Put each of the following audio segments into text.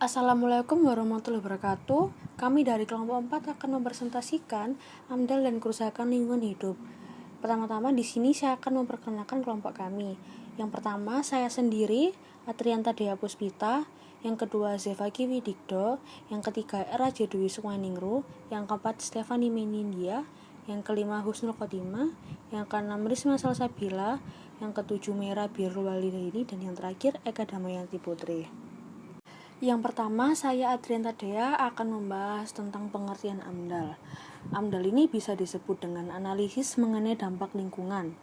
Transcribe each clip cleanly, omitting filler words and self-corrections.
Assalamualaikum warahmatullahi wabarakatuh. Kami dari kelompok 4 akan mempresentasikan AMDAL dan kerusakan lingkungan hidup. Pertama-tama di sini saya akan memperkenalkan kelompok kami. Yang pertama saya sendiri, Atrianta Dea Puspita. Yang kedua Zevaki Widikdo. Yang ketiga Era Dwi Sukmaningru. Yang keempat Stefani Menindia. Yang kelima Husnul Khotimah. Yang keenam Risma Salsabila. Yang ketujuh Mera Birrul Walidaini. Dan yang terakhir Eka Damayanti Putri. Yang pertama, saya Atrianta Dea akan membahas tentang pengertian AMDAL. AMDAL ini bisa disebut dengan analisis mengenai dampak lingkungan.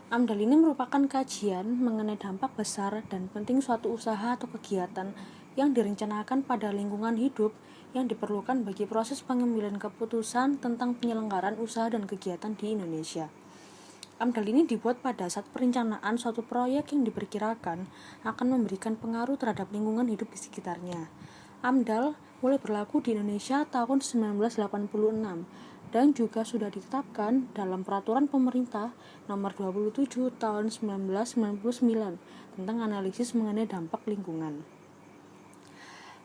AMDAL ini merupakan kajian mengenai dampak besar dan penting suatu usaha atau kegiatan yang direncanakan pada lingkungan hidup yang diperlukan bagi proses pengambilan keputusan tentang penyelenggaraan usaha dan kegiatan di Indonesia. AMDAL ini dibuat pada saat perencanaan suatu proyek yang diperkirakan akan memberikan pengaruh terhadap lingkungan hidup di sekitarnya. AMDAL mulai berlaku di Indonesia tahun 1986 dan juga sudah ditetapkan dalam Peraturan Pemerintah Nomor 27 Tahun 1999 tentang analisis mengenai dampak lingkungan.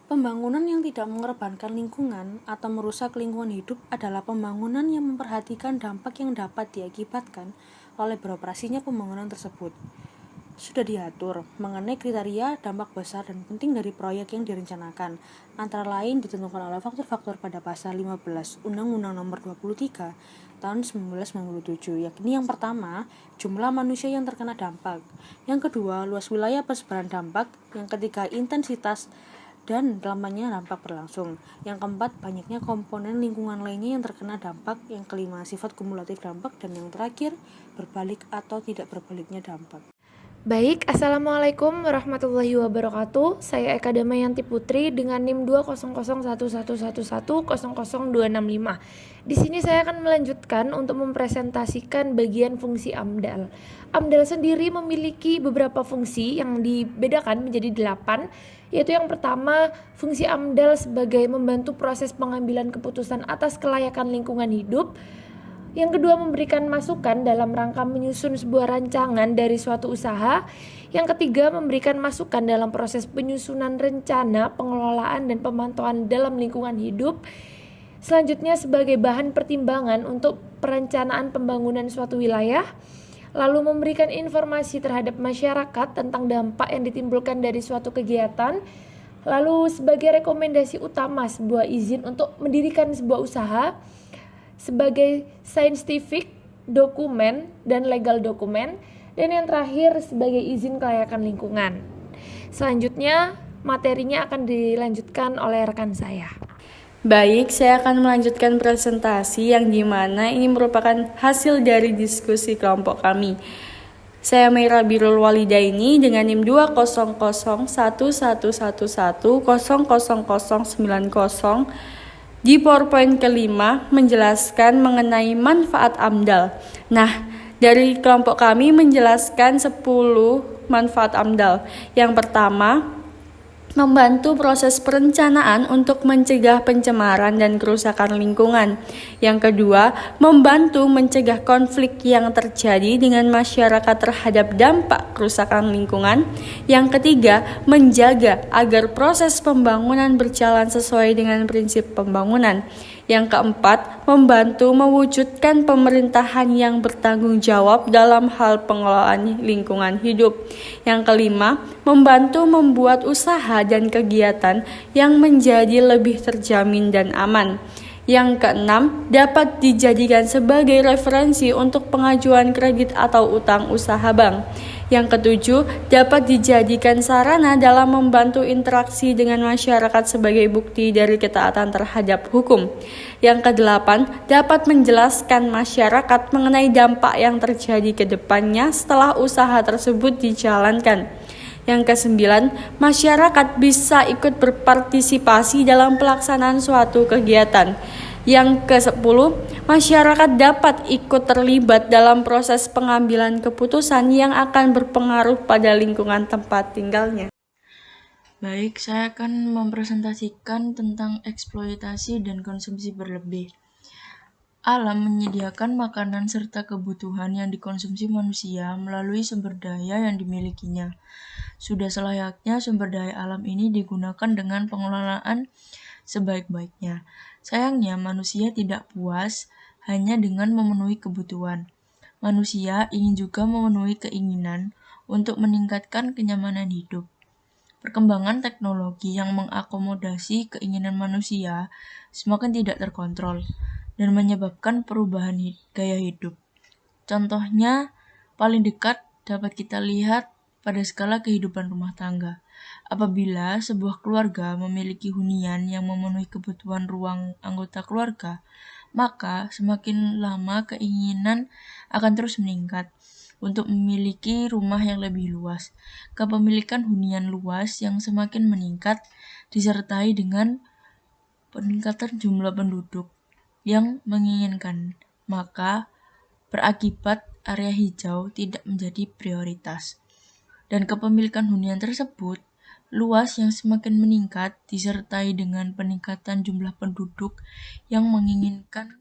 Pembangunan yang tidak mengorbankan lingkungan atau merusak lingkungan hidup adalah pembangunan yang memperhatikan dampak yang dapat diakibatkan oleh beroperasinya pembangunan tersebut. Sudah diatur mengenai kriteria, dampak besar dan penting dari proyek yang direncanakan, antara lain ditentukan oleh faktor-faktor pada pasal 15 Undang-Undang Nomor 23 Tahun 1997, yakni yang pertama, jumlah manusia yang terkena dampak, yang kedua, luas wilayah persebaran dampak, yang ketiga, intensitas dan lamanya dampak berlangsung. Yang keempat, banyaknya komponen lingkungan lainnya yang terkena dampak. Yang kelima, sifat kumulatif dampak. Dan yang terakhir, berbalik atau tidak berbaliknya dampak. Baik, Assalamualaikum warahmatullahi wabarakatuh. Saya Eka Damayanti Putri dengan NIM 2001111000265. Di sini saya akan melanjutkan untuk mempresentasikan bagian fungsi AMDAL. AMDAL sendiri memiliki beberapa fungsi yang dibedakan menjadi 8, yaitu yang pertama, fungsi AMDAL sebagai membantu proses pengambilan keputusan atas kelayakan lingkungan hidup. Yang kedua, memberikan masukan dalam rangka menyusun sebuah rancangan dari suatu usaha. Yang ketiga, memberikan masukan dalam proses penyusunan rencana, pengelolaan, dan pemantauan dalam lingkungan hidup. Selanjutnya, sebagai bahan pertimbangan untuk perencanaan pembangunan suatu wilayah. Lalu memberikan informasi terhadap masyarakat tentang dampak yang ditimbulkan dari suatu kegiatan. Lalu sebagai rekomendasi utama sebuah izin untuk mendirikan sebuah usaha, sebagai scientific dokumen dan legal dokumen, dan yang terakhir sebagai izin kelayakan lingkungan. Selanjutnya materinya akan dilanjutkan oleh rekan saya. Baik, saya akan melanjutkan presentasi yang dimana ini merupakan hasil dari diskusi kelompok kami. Saya Mera Birrul Walidaini dengan NIM 2001111000090 di PowerPoint kelima menjelaskan mengenai manfaat AMDAL. Nah, dari kelompok kami menjelaskan 10 manfaat AMDAL. Yang pertama, membantu proses perencanaan untuk mencegah pencemaran dan kerusakan lingkungan. Yang kedua, membantu mencegah konflik yang terjadi dengan masyarakat terhadap dampak kerusakan lingkungan. Yang ketiga, menjaga agar proses pembangunan berjalan sesuai dengan prinsip pembangunan. Yang keempat, membantu mewujudkan pemerintahan yang bertanggung jawab dalam hal pengelolaan lingkungan hidup. Yang kelima, membantu membuat usaha dan kegiatan yang menjadi lebih terjamin dan aman. Yang keenam, dapat dijadikan sebagai referensi untuk pengajuan kredit atau utang usaha bank. Yang ketujuh, dapat dijadikan sarana dalam membantu interaksi dengan masyarakat sebagai bukti dari ketaatan terhadap hukum. Yang kedelapan, dapat menjelaskan masyarakat mengenai dampak yang terjadi ke depannya setelah usaha tersebut dijalankan. Yang kesembilan, masyarakat bisa ikut berpartisipasi dalam pelaksanaan suatu kegiatan. Yang ke-10, masyarakat dapat ikut terlibat dalam proses pengambilan keputusan yang akan berpengaruh pada lingkungan tempat tinggalnya. Baik, saya akan mempresentasikan tentang eksploitasi dan konsumsi berlebih. Alam menyediakan makanan serta kebutuhan yang dikonsumsi manusia melalui sumber daya yang dimilikinya. Sudah selayaknya sumber daya alam ini digunakan dengan pengelolaan sebaik-baiknya. Sayangnya, manusia tidak puas hanya dengan memenuhi kebutuhan. Manusia ingin juga memenuhi keinginan untuk meningkatkan kenyamanan hidup. Perkembangan teknologi yang mengakomodasi keinginan manusia semakin tidak terkontrol dan menyebabkan perubahan gaya hidup. Contohnya paling dekat dapat kita lihat pada skala kehidupan rumah tangga. Apabila sebuah keluarga memiliki hunian yang memenuhi kebutuhan ruang anggota keluarga, maka semakin lama keinginan akan terus meningkat untuk memiliki rumah yang lebih luas. Kepemilikan hunian luas yang semakin meningkat disertai dengan peningkatan jumlah penduduk yang menginginkan, maka berakibat area hijau tidak menjadi prioritas. Dan kepemilikan hunian tersebut luas yang semakin meningkat disertai dengan peningkatan jumlah penduduk yang menginginkan,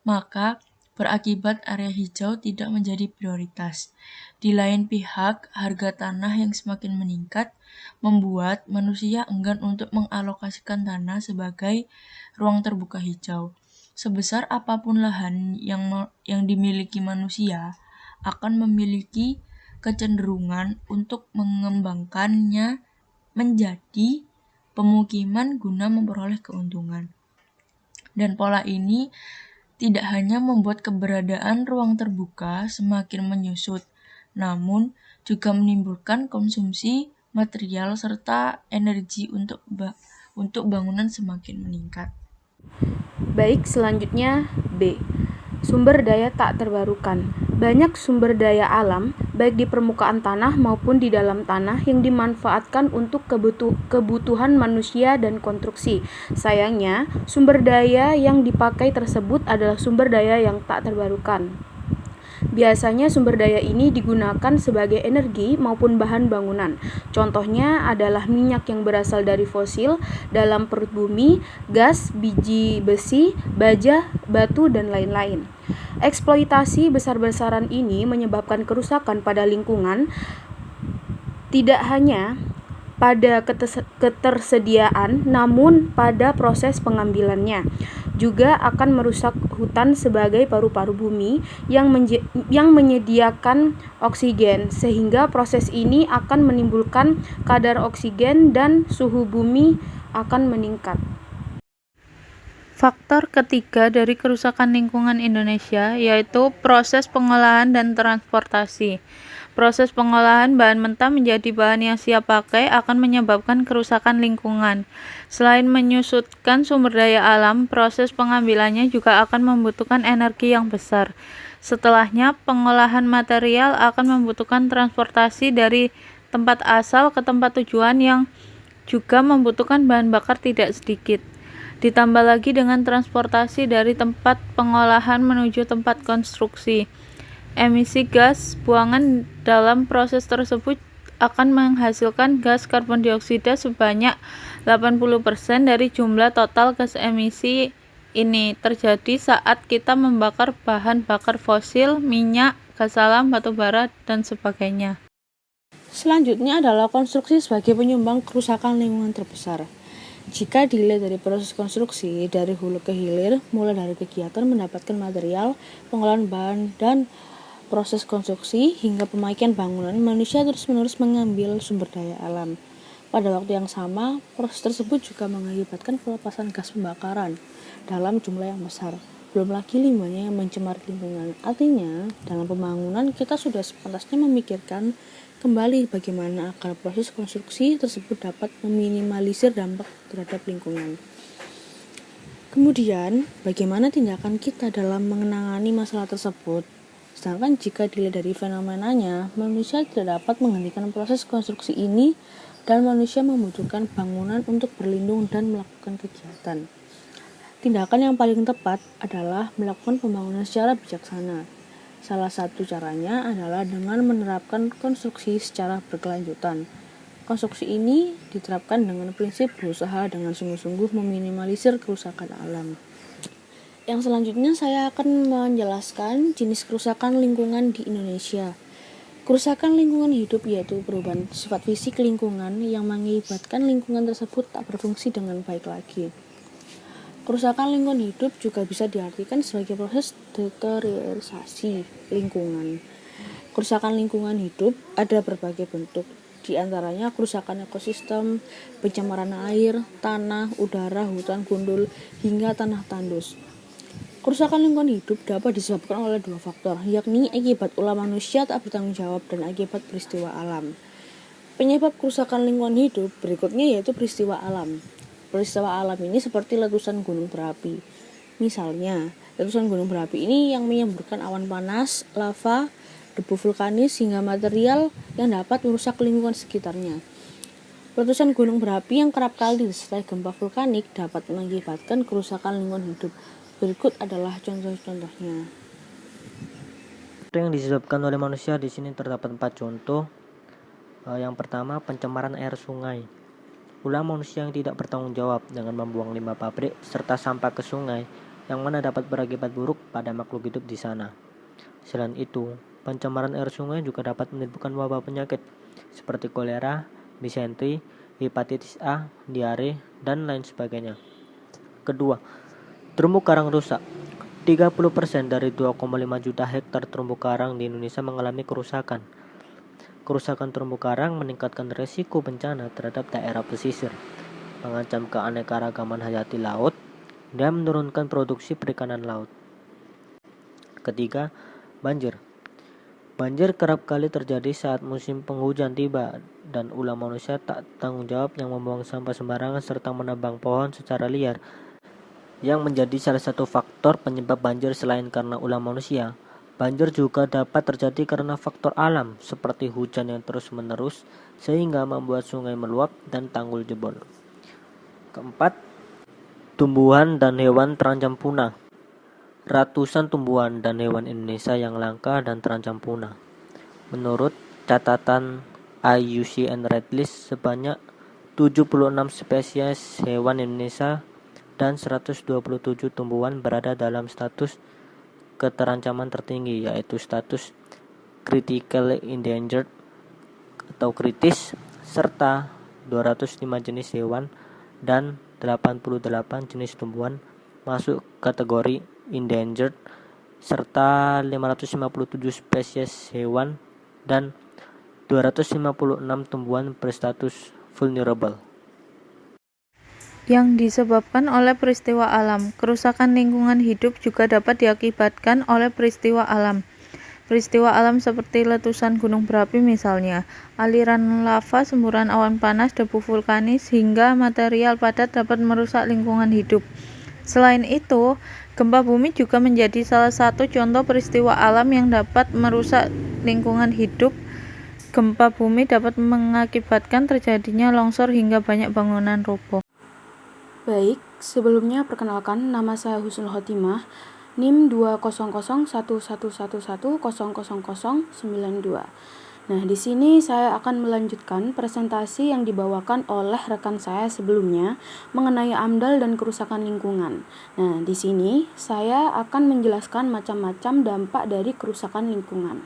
maka berakibat area hijau tidak menjadi prioritas. Di lain pihak, harga tanah yang semakin meningkat membuat manusia enggan untuk mengalokasikan tanah sebagai ruang terbuka hijau. Sebesar apapun lahan yang dimiliki manusia akan memiliki kecenderungan untuk mengembangkannya menjadi pemukiman guna memperoleh keuntungan. Dan pola ini tidak hanya membuat keberadaan ruang terbuka semakin menyusut, namun juga menimbulkan konsumsi material serta energi untuk bangunan semakin meningkat. Baik, selanjutnya B. Sumber daya tak terbarukan. Banyak sumber daya alam, baik di permukaan tanah maupun di dalam tanah, yang dimanfaatkan untuk kebutuhan manusia dan konstruksi. Sayangnya, sumber daya yang dipakai tersebut adalah sumber daya yang tak terbarukan. Biasanya sumber daya ini digunakan sebagai energi maupun bahan bangunan. Contohnya adalah minyak yang berasal dari fosil dalam perut bumi, gas, biji besi, baja, batu, dan lain-lain. Eksploitasi besar-besaran ini menyebabkan kerusakan pada lingkungan, tidak hanya pada ketersediaan, namun pada proses pengambilannya. Juga akan merusak hutan sebagai paru-paru bumi yang menyediakan oksigen, sehingga proses ini akan menimbulkan kadar oksigen dan suhu bumi akan meningkat. Faktor ketiga dari kerusakan lingkungan Indonesia yaitu proses pengolahan dan transportasi. Proses pengolahan bahan mentah menjadi bahan yang siap pakai akan menyebabkan kerusakan lingkungan. Selain menyusutkan sumber daya alam, proses pengambilannya juga akan membutuhkan energi yang besar. Setelahnya, pengolahan material akan membutuhkan transportasi dari tempat asal ke tempat tujuan yang juga membutuhkan bahan bakar tidak sedikit. Ditambah lagi dengan transportasi dari tempat pengolahan menuju tempat konstruksi. Emisi gas buangan dalam proses tersebut akan menghasilkan gas karbon dioksida sebanyak 80% dari jumlah total gas emisi ini terjadi saat kita membakar bahan bakar fosil, minyak, gas alam, batu bara, dan sebagainya. Selanjutnya adalah konstruksi sebagai penyumbang kerusakan lingkungan terbesar. Jika dilihat dari proses konstruksi dari hulu ke hilir, mulai dari kegiatan mendapatkan material, pengolahan bahan, dan proses konstruksi hingga pemakaian bangunan, manusia terus-menerus mengambil sumber daya alam. Pada waktu yang sama, proses tersebut juga mengakibatkan pelepasan gas pembakaran dalam jumlah yang besar. Belum lagi limbahnya yang mencemari lingkungan. Artinya, dalam pembangunan kita sudah sepantasnya memikirkan kembali bagaimana agar proses konstruksi tersebut dapat meminimalisir dampak terhadap lingkungan. Kemudian, bagaimana tindakan kita dalam menangani masalah tersebut? Sedangkan jika dilihat dari fenomenanya, manusia tidak dapat menghentikan proses konstruksi ini dan manusia membutuhkan bangunan untuk berlindung dan melakukan kegiatan. Tindakan yang paling tepat adalah melakukan pembangunan secara bijaksana. Salah satu caranya adalah dengan menerapkan konstruksi secara berkelanjutan. Konstruksi ini diterapkan dengan prinsip berusaha dengan sungguh-sungguh meminimalisir kerusakan alam. Yang selanjutnya saya akan menjelaskan jenis kerusakan lingkungan di Indonesia. Kerusakan lingkungan hidup yaitu perubahan sifat fisik lingkungan yang mengakibatkan lingkungan tersebut tak berfungsi dengan baik lagi. Kerusakan lingkungan hidup juga bisa diartikan sebagai proses deteriorasi lingkungan. Kerusakan lingkungan hidup ada berbagai bentuk, di antaranya kerusakan ekosistem, pencemaran air, tanah, udara, hutan gundul, hingga tanah tandus. Kerusakan lingkungan hidup dapat disebabkan oleh dua faktor, yakni akibat ulah manusia tak bertanggung jawab dan akibat peristiwa alam. Penyebab kerusakan lingkungan hidup berikutnya yaitu peristiwa alam. Peristiwa alam ini seperti letusan gunung berapi. Misalnya, letusan gunung berapi ini yang menyemburkan awan panas, lava, debu vulkanis hingga material yang dapat merusak lingkungan sekitarnya. Letusan gunung berapi yang kerap kali disertai gempa vulkanik dapat mengakibatkan kerusakan lingkungan hidup. Berikut adalah contoh-contohnya. Yang disebabkan oleh manusia di sini terdapat 4 contoh. Yang pertama, pencemaran air sungai. Ulah manusia yang tidak bertanggung jawab dengan membuang limbah pabrik serta sampah ke sungai, yang mana dapat berakibat buruk pada makhluk hidup di sana. Selain itu, pencemaran air sungai juga dapat menimbulkan wabah penyakit seperti kolera, disentri, hepatitis A, diare, dan lain sebagainya. Kedua, terumbu karang rusak. 30% dari 2,5 juta hektar terumbu karang di Indonesia mengalami kerusakan. Kerusakan terumbu karang meningkatkan resiko bencana terhadap daerah pesisir, mengancam keanekaragaman hayati laut, dan menurunkan produksi perikanan laut. Ketiga, banjir. Banjir kerap kali terjadi saat musim penghujan tiba dan ulah manusia tak tanggung jawab yang membuang sampah sembarangan serta menebang pohon secara liar, yang menjadi salah satu faktor penyebab banjir. Selain karena ulah manusia, banjir juga dapat terjadi karena faktor alam seperti hujan yang terus-menerus sehingga membuat sungai meluap dan tanggul jebol. Keempat, tumbuhan dan hewan terancam punah. Ratusan tumbuhan dan hewan Indonesia yang langka dan terancam punah. Menurut catatan IUCN Red List, sebanyak 76 spesies hewan Indonesia dan 127 tumbuhan berada dalam status keterancaman tertinggi, yaitu status critically endangered atau kritis, serta 205 jenis hewan dan 88 jenis tumbuhan masuk kategori endangered, serta 557 spesies hewan dan 256 tumbuhan berstatus vulnerable. Yang disebabkan oleh peristiwa alam. Kerusakan lingkungan hidup juga dapat diakibatkan oleh peristiwa alam. Peristiwa alam seperti letusan gunung berapi misalnya, aliran lava, semburan awan panas, debu vulkanis, hingga material padat dapat merusak lingkungan hidup. Selain itu, gempa bumi juga menjadi salah satu contoh peristiwa alam yang dapat merusak lingkungan hidup. Gempa bumi dapat mengakibatkan terjadinya longsor hingga banyak bangunan roboh. Baik, sebelumnya perkenalkan, nama saya Husnul Khotimah, NIM 2001111000092. Nah, di sini saya akan melanjutkan presentasi yang dibawakan oleh rekan saya sebelumnya mengenai AMDAL dan kerusakan lingkungan. Nah, di sini saya akan menjelaskan macam-macam dampak dari kerusakan lingkungan.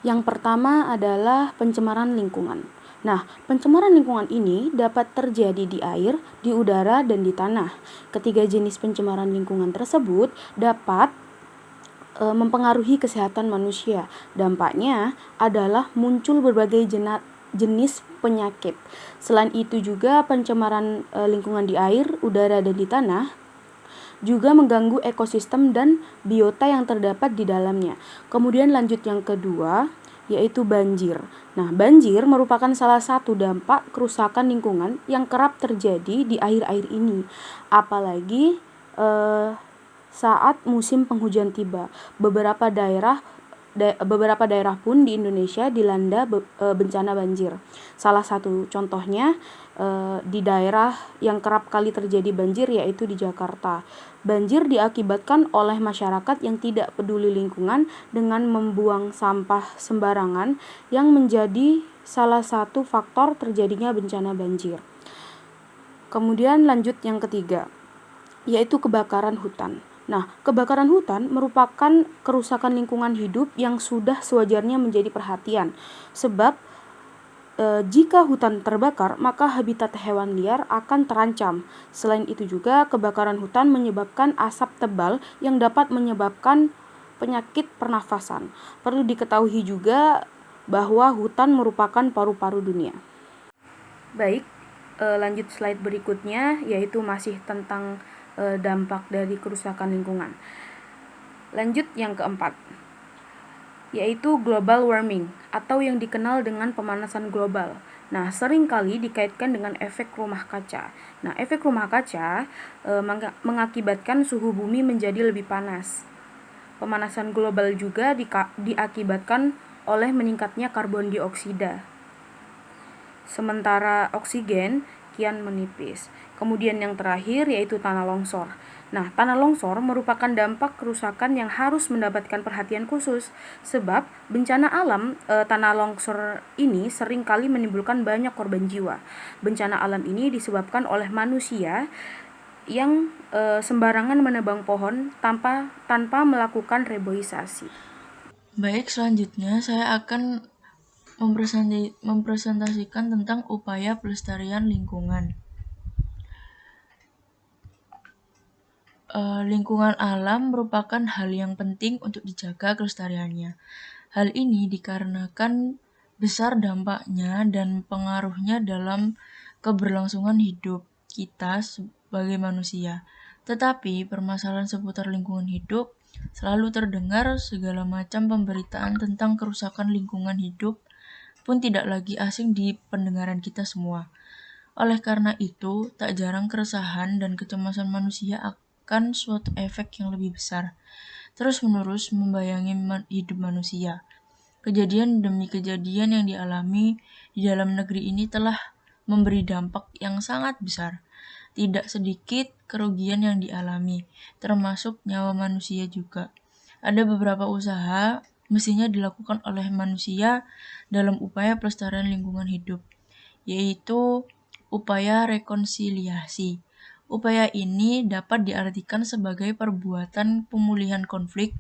Yang pertama adalah pencemaran lingkungan. Nah, pencemaran lingkungan ini dapat terjadi di air, di udara, dan di tanah. Ketiga jenis pencemaran lingkungan tersebut dapat mempengaruhi kesehatan manusia. Dampaknya adalah muncul berbagai jenis penyakit. Selain itu juga pencemaran lingkungan di air, udara, dan di tanah juga mengganggu ekosistem dan biota yang terdapat di dalamnya. Kemudian lanjut yang kedua, yaitu banjir. Nah, banjir merupakan salah satu dampak kerusakan lingkungan yang kerap terjadi di akhir-akhir ini. Apalagi saat musim penghujan tiba. Beberapa daerah pun di Indonesia dilanda bencana banjir. Salah satu contohnya di daerah yang kerap kali terjadi banjir yaitu di Jakarta. Banjir diakibatkan oleh masyarakat yang tidak peduli lingkungan dengan membuang sampah sembarangan yang menjadi salah satu faktor terjadinya bencana banjir. Kemudian lanjut yang ketiga, yaitu kebakaran hutan. Nah, kebakaran hutan merupakan kerusakan lingkungan hidup yang sudah sewajarnya menjadi perhatian. Sebab jika hutan terbakar, maka habitat hewan liar akan terancam. Selain itu juga, kebakaran hutan menyebabkan asap tebal yang dapat menyebabkan penyakit pernafasan. Perlu diketahui juga bahwa hutan merupakan paru-paru dunia. Baik, lanjut slide berikutnya, yaitu masih tentang dampak dari kerusakan lingkungan. Lanjut yang keempat, yaitu global warming atau yang dikenal dengan pemanasan global. Nah, seringkali dikaitkan dengan efek rumah kaca. Nah, efek rumah kaca mengakibatkan suhu bumi menjadi lebih panas. Pemanasan global juga diakibatkan oleh meningkatnya karbon dioksida. Sementara oksigen kian menipis. Kemudian yang terakhir yaitu tanah longsor. Nah, tanah longsor merupakan dampak kerusakan yang harus mendapatkan perhatian khusus sebab bencana alam tanah longsor ini seringkali menimbulkan banyak korban jiwa. Bencana alam ini disebabkan oleh manusia yang sembarangan menebang pohon tanpa melakukan reboisasi. Baik, selanjutnya saya akan mempresentasikan tentang upaya pelestarian lingkungan. Lingkungan alam merupakan hal yang penting untuk dijaga kelestariannya. Hal ini dikarenakan besar dampaknya dan pengaruhnya dalam keberlangsungan hidup kita sebagai manusia. Tetapi permasalahan seputar lingkungan hidup selalu terdengar segala macam pemberitaan tentang kerusakan lingkungan hidup pun tidak lagi asing di pendengaran kita semua. Oleh karena itu, tak jarang keresahan dan kecemasan manusia akan suatu efek yang lebih besar, terus-menerus membayangi hidup manusia. Kejadian demi kejadian yang dialami di dalam negeri ini telah memberi dampak yang sangat besar. Tidak sedikit kerugian yang dialami, termasuk nyawa manusia juga. Ada beberapa usaha mestinya dilakukan oleh manusia dalam upaya pelestarian lingkungan hidup, yaitu upaya rekonsiliasi. Upaya ini dapat diartikan sebagai perbuatan pemulihan konflik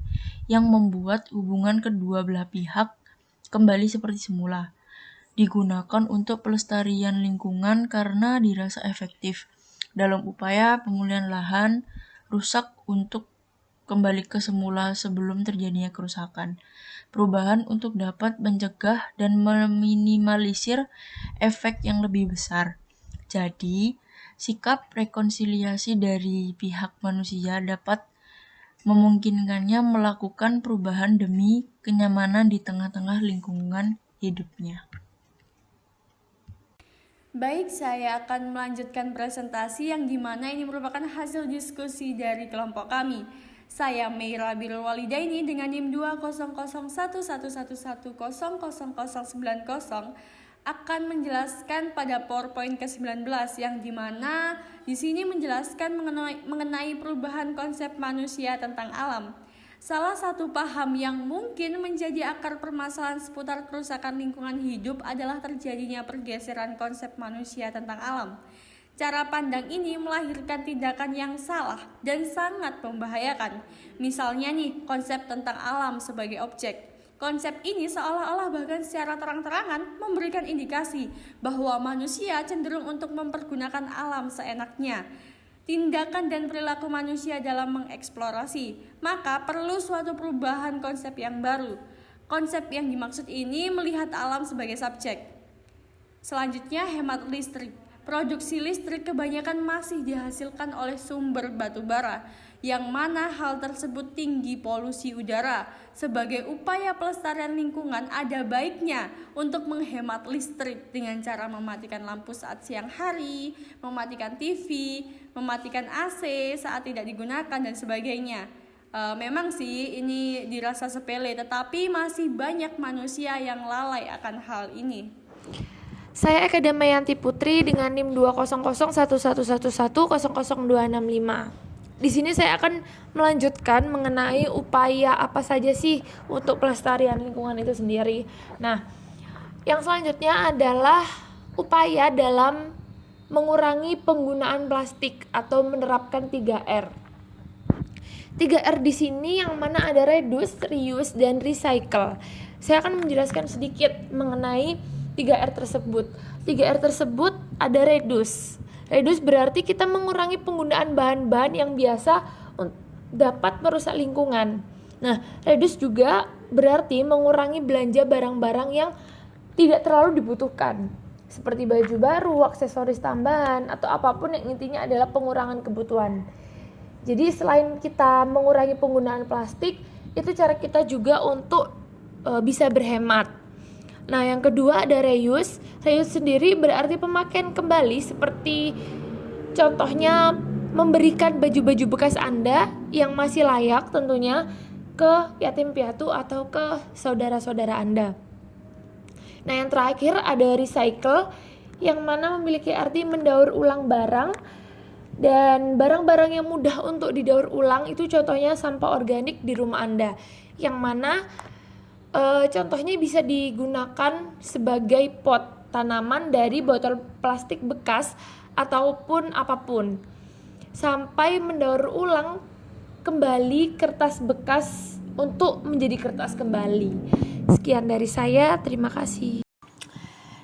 yang membuat hubungan kedua belah pihak kembali seperti semula. Digunakan untuk pelestarian lingkungan karena dirasa efektif dalam upaya pemulihan lahan rusak untuk kembali ke semula sebelum terjadinya kerusakan. Perubahan untuk dapat mencegah dan meminimalisir efek yang lebih besar. Jadi, sikap rekonsiliasi dari pihak manusia dapat memungkinkannya melakukan perubahan demi kenyamanan di tengah-tengah lingkungan hidupnya. Baik, saya akan melanjutkan presentasi yang dimana ini merupakan hasil diskusi dari kelompok kami. Saya Meira Birul Walidaini dengan NIM 2001111000090 akan menjelaskan pada PowerPoint ke-19 yang dimana di sini menjelaskan mengenai perubahan konsep manusia tentang alam. Salah satu paham yang mungkin menjadi akar permasalahan seputar kerusakan lingkungan hidup adalah terjadinya pergeseran konsep manusia tentang alam. Cara pandang ini melahirkan tindakan yang salah dan sangat membahayakan. Misalnya nih, konsep tentang alam sebagai objek. Konsep ini seolah-olah bahkan secara terang-terangan memberikan indikasi bahwa manusia cenderung untuk mempergunakan alam seenaknya. Tindakan dan perilaku manusia dalam mengeksplorasi, maka perlu suatu perubahan konsep yang baru. Konsep yang dimaksud ini melihat alam sebagai subjek. Selanjutnya, hemat listrik. Produksi listrik kebanyakan masih dihasilkan oleh sumber batu bara, yang mana hal tersebut tinggi polusi udara. Sebagai upaya pelestarian lingkungan, ada baiknya untuk menghemat listrik dengan cara mematikan lampu saat siang hari, mematikan TV, mematikan AC saat tidak digunakan, dan sebagainya. Memang sih ini dirasa sepele, tetapi masih banyak manusia yang lalai akan hal ini. Saya Eka Damayanti Putri dengan NIM 2001111000265. Di sini saya akan melanjutkan mengenai upaya apa saja sih untuk pelestarian lingkungan itu sendiri. Nah, yang selanjutnya adalah upaya dalam mengurangi penggunaan plastik atau menerapkan 3R. 3R di sini yang mana ada reduce, reuse, dan recycle. Saya akan menjelaskan sedikit mengenai 3R tersebut. 3R tersebut ada reduce. Reduce berarti kita mengurangi penggunaan bahan-bahan yang biasa dapat merusak lingkungan. Nah, reduce juga berarti mengurangi belanja barang-barang yang tidak terlalu dibutuhkan, seperti baju baru, aksesoris tambahan, atau apapun yang intinya adalah pengurangan kebutuhan. Jadi selain kita mengurangi penggunaan plastik, itu cara kita juga untuk bisa berhemat. Nah, yang kedua ada reuse. Reuse sendiri berarti pemakaian kembali, seperti contohnya memberikan baju-baju bekas Anda yang masih layak tentunya ke yatim piatu atau ke saudara-saudara Anda. Nah, yang terakhir ada recycle, yang mana memiliki arti mendaur ulang barang. Dan barang-barang yang mudah untuk didaur ulang itu contohnya sampah organik di rumah Anda, yang mana contohnya bisa digunakan sebagai pot tanaman dari botol plastik bekas ataupun apapun, sampai mendaur ulang kembali kertas bekas untuk menjadi kertas kembali. Sekian dari saya, terima kasih.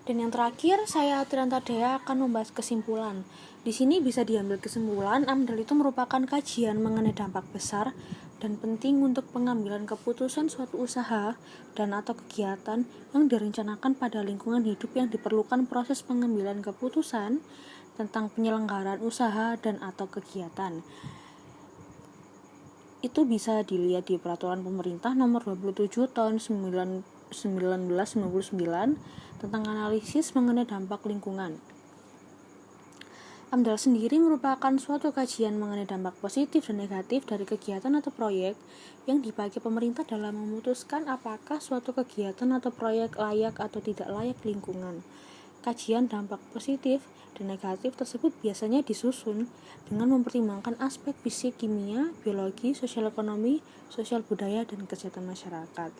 Dan yang terakhir, saya Trianta Dea akan membahas kesimpulan. Di sini bisa diambil kesimpulan, AMDAL itu merupakan kajian mengenai dampak besar dan penting untuk pengambilan keputusan suatu usaha dan atau kegiatan yang direncanakan pada lingkungan hidup yang diperlukan proses pengambilan keputusan tentang penyelenggaraan usaha dan atau kegiatan. Itu bisa dilihat di Peraturan Pemerintah Nomor 27 Tahun 1999 tentang analisis mengenai dampak lingkungan. AMDAL sendiri merupakan suatu kajian mengenai dampak positif dan negatif dari kegiatan atau proyek yang dipakai pemerintah dalam memutuskan apakah suatu kegiatan atau proyek layak atau tidak layak lingkungan. Kajian dampak positif dan negatif tersebut biasanya disusun dengan mempertimbangkan aspek fisik, kimia, biologi, sosial ekonomi, sosial budaya, dan kesehatan masyarakat.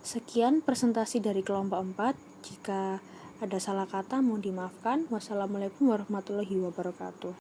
Sekian presentasi dari kelompok 4. Jika ada salah kata mohon dimaafkan. Wassalamualaikum warahmatullahi wabarakatuh.